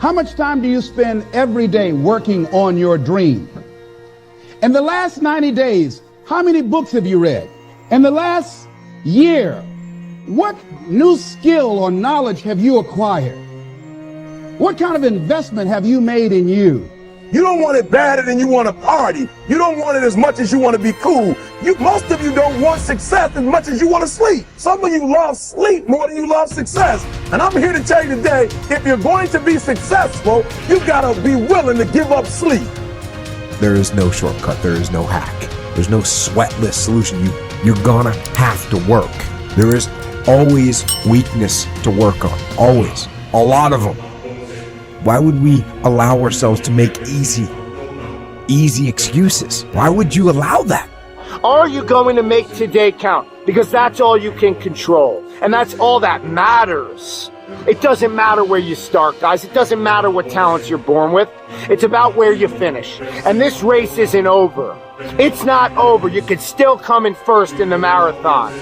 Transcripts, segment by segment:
How much time do you spend every day working on your dream? In the last 90 days, how many books have you read? In the last year, what new skill or knowledge have you acquired? What kind of investment have you made in you? You don't want it badder than you want to party. You don't want it as much as you want to be cool. Most of you don't want success as much as you want to sleep. Some of you love sleep more than you love success. And I'm here to tell you today, if you're going to be successful, you gotta be willing to give up sleep. There is no shortcut. There is no hack. There's no sweatless solution. You're gonna have to work. There is always weakness to work on. Always. A lot of them. Why would we allow ourselves to make easy excuses? Why would you allow that? Are you going to make today count? Because that's all you can control. And that's all that matters. It doesn't matter where you start, guys. It doesn't matter what talents you're born with. It's about where you finish. And this race isn't over. It's not over. You could still come in first in the marathon.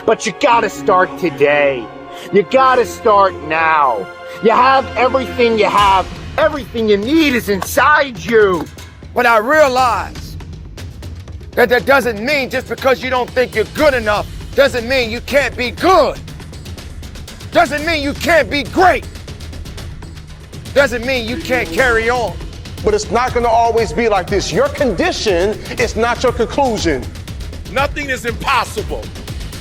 But you gotta start today. You gotta start now. You have everything you have. Everything you need is inside you. But I realize that doesn't mean just because you don't think you're good enough, doesn't mean you can't be good. Doesn't mean you can't be great. Doesn't mean you can't carry on. But it's not gonna always be like this. Your condition is not your conclusion. Nothing is impossible.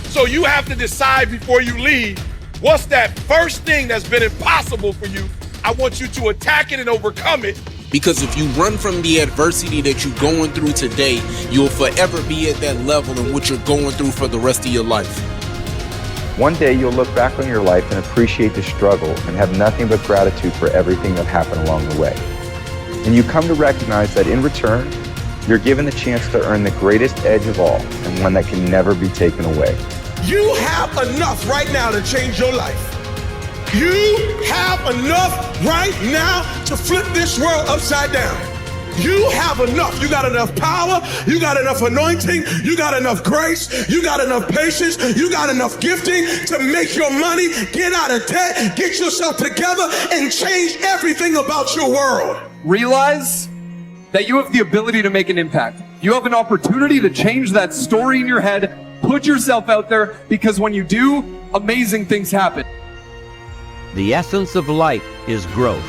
So you have to decide before you leave, what's that first thing that's been impossible for you? I want you to attack it and overcome it. Because if you run from the adversity that you're going through today, you'll forever be at that level in which you're going through for the rest of your life. One day you'll look back on your life and appreciate the struggle and have nothing but gratitude for everything that happened along the way. And you come to recognize that in return, you're given the chance to earn the greatest edge of all, and one that can never be taken away. You have enough right now to change your life. You have enough right now to flip this world upside down. You have enough. You got enough power. You got enough anointing. You got enough grace. You got enough patience. You got enough gifting to make your money, get out of debt, get yourself together, and change everything about your world. Realize that you have the ability to make an impact. You have an opportunity to change that story in your head. Put yourself out there, because when you do, amazing things happen. The essence of life is growth.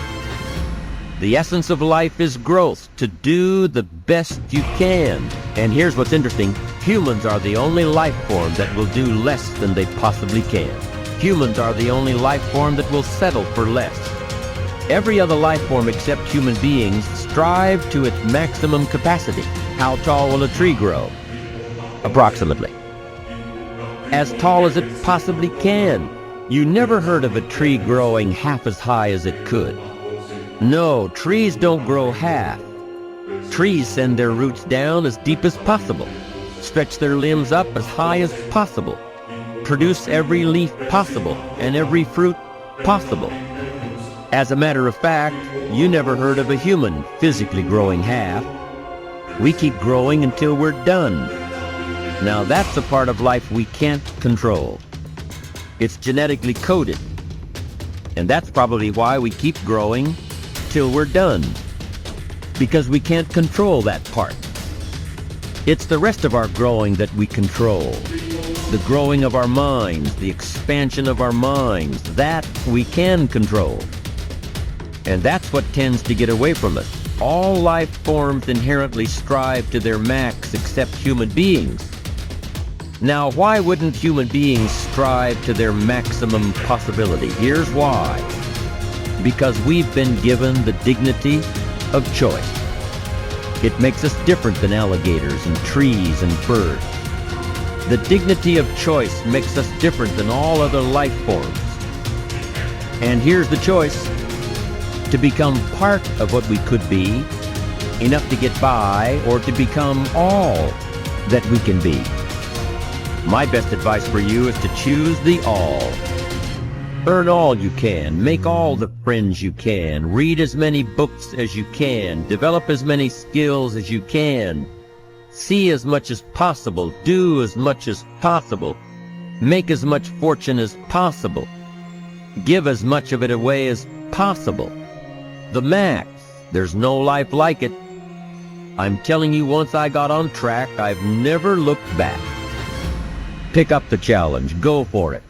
The essence of life is growth, to do the best you can. And here's what's interesting. Humans are the only life form that will do less than they possibly can. Humans are the only life form that will settle for less. Every other life form except human beings strive to its maximum capacity. How tall will a tree grow? Approximately as tall as it possibly can. You never heard of a tree growing half as high as it could. No, trees don't grow half. Trees send their roots down as deep as possible, stretch their limbs up as high as possible, produce every leaf possible and every fruit possible. As a matter of fact, you never heard of a human physically growing half. We keep growing until we're done. Now that's a part of life we can't control. It's genetically coded. And that's probably why we keep growing till we're done. Because we can't control that part. It's the rest of our growing that we control. The growing of our minds, the expansion of our minds, that we can control. And that's what tends to get away from us. All life forms inherently strive to their max except human beings. Now, why wouldn't human beings strive to their maximum possibility? Here's why. Because we've been given the dignity of choice. It makes us different than alligators and trees and birds. The dignity of choice makes us different than all other life forms. And here's the choice: to become part of what we could be, enough to get by, or to become all that we can be. My best advice for you is to choose the all. Earn all you can, make all the friends you can, read as many books as you can, develop as many skills as you can, see as much as possible, do as much as possible, make as much fortune as possible, give as much of it away as possible. The max. There's no life like it. I'm telling you, once I got on track, I've never looked back. Pick up the challenge. Go for it.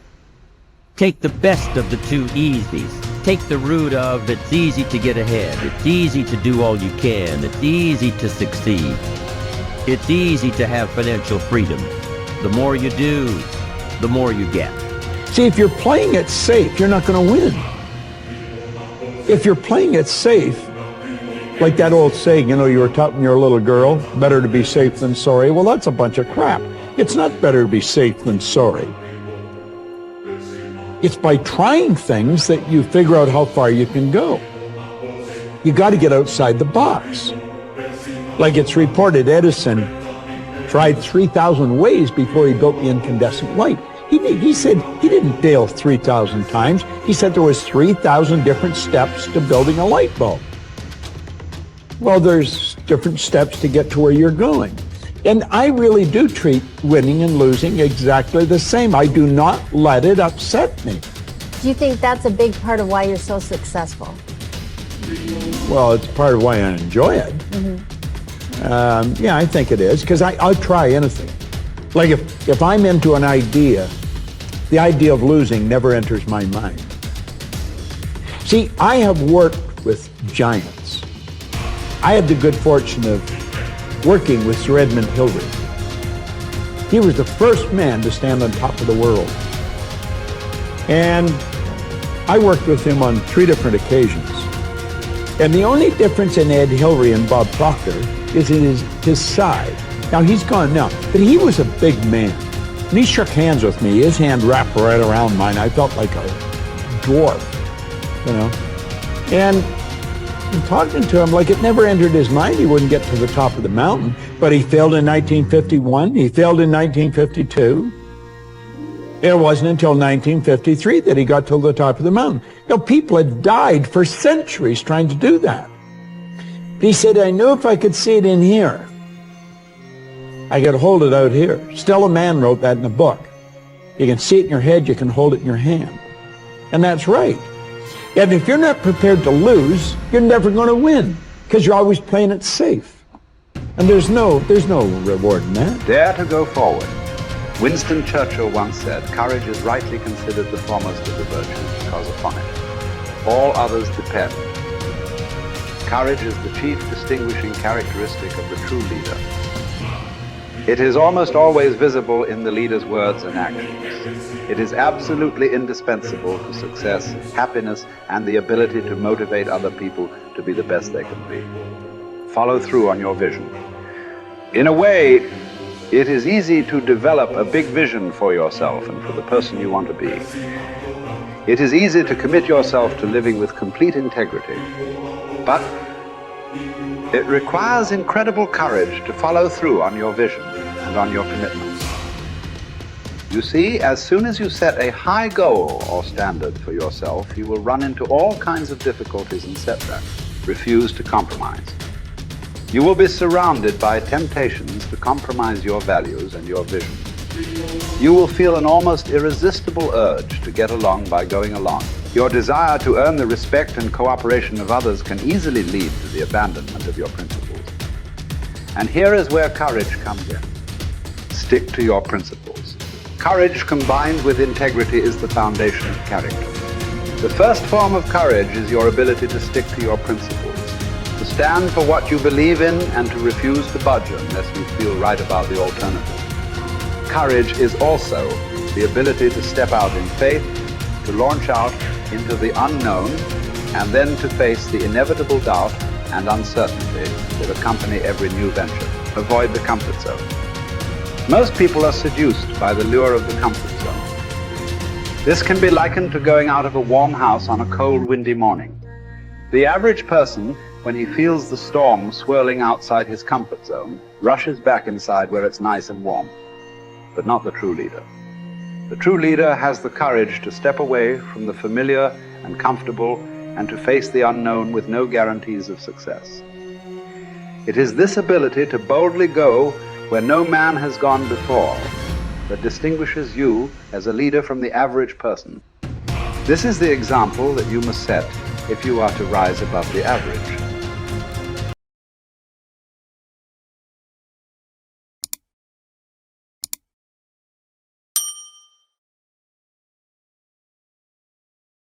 Take the best of the two easies. Take the route of it's easy to get ahead. It's easy to do all you can. It's easy to succeed. It's easy to have financial freedom. The more you do, the more you get. See, if you're playing it safe, you're not going to win. If you're playing it safe, like that old saying, you know, you were taught when you're a little girl, better to be safe than sorry. Well, that's a bunch of crap. It's not better to be safe than sorry. It's by trying things that you figure out how far you can go. You got to get outside the box. Like it's reported, Edison tried 3,000 ways before he built the incandescent light. He said he didn't fail 3,000 times. He said there was 3,000 different steps to building a light bulb. Well, there's different steps to get to where you're going. And I really do treat winning and losing exactly the same. I do not let it upset me. Do you think that's a big part of why you're so successful? Well, it's part of why I enjoy it. Yeah, I think it is, because I'll try anything. Like if I'm into an idea, the idea of losing never enters my mind. See, I have worked with giants. I had the good fortune of working with Sir Edmund Hillary. He was the first man to stand on top of the world. And I worked with him on 3 different occasions. And the only difference in Ed Hillary and Bob Proctor is in his size. Now, he's gone now, but he was a big man. And he shook hands with me. His hand wrapped right around mine. I felt like a dwarf, you know. And talking to him, like it never entered his mind he wouldn't get to the top of the mountain. But he failed in 1951. He failed in 1952. It wasn't until 1953 that he got to the top of the mountain. You know, people had died for centuries trying to do that. But he said, I knew if I could see it in here, I could hold it out here. Stella Mann wrote that in a book. You can see it in your head, you can hold it in your hand. And that's right. And if you're not prepared to lose, you're never going to win, because you're always playing it safe. And there's no reward in that. Dare to go forward. Winston Churchill once said, courage is rightly considered the foremost of the virtues, because upon it all others depend. Courage is the chief distinguishing characteristic of the true leader. It is almost always visible in the leader's words and actions. It is absolutely indispensable to success, happiness, and the ability to motivate other people to be the best they can be. Follow through on your vision. In a way, it is easy to develop a big vision for yourself and for the person you want to be. It is easy to commit yourself to living with complete integrity. But it requires incredible courage to follow through on your vision and on your commitments. You see, as soon as you set a high goal or standard for yourself, you will run into all kinds of difficulties and setbacks. Refuse to compromise. You will be surrounded by temptations to compromise your values and your vision. You will feel an almost irresistible urge to get along by going along. Your desire to earn the respect and cooperation of others can easily lead to the abandonment of your principles. And here is where courage comes in. Stick to your principles. Courage combined with integrity is the foundation of character. The first form of courage is your ability to stick to your principles, to stand for what you believe in and to refuse to budge unless you feel right about the alternative. Courage is also the ability to step out in faith, to launch out into the unknown, and then to face the inevitable doubt and uncertainty that accompany every new venture. Avoid the comfort zone. Most people are seduced by the lure of the comfort zone. This can be likened to going out of a warm house on a cold, windy morning. The average person, when he feels the storm swirling outside his comfort zone, rushes back inside where it's nice and warm. But not the true leader. The true leader has the courage to step away from the familiar and comfortable and to face the unknown with no guarantees of success. It is this ability to boldly go where no man has gone before that distinguishes you as a leader from the average person. This is the example that you must set if you are to rise above the average.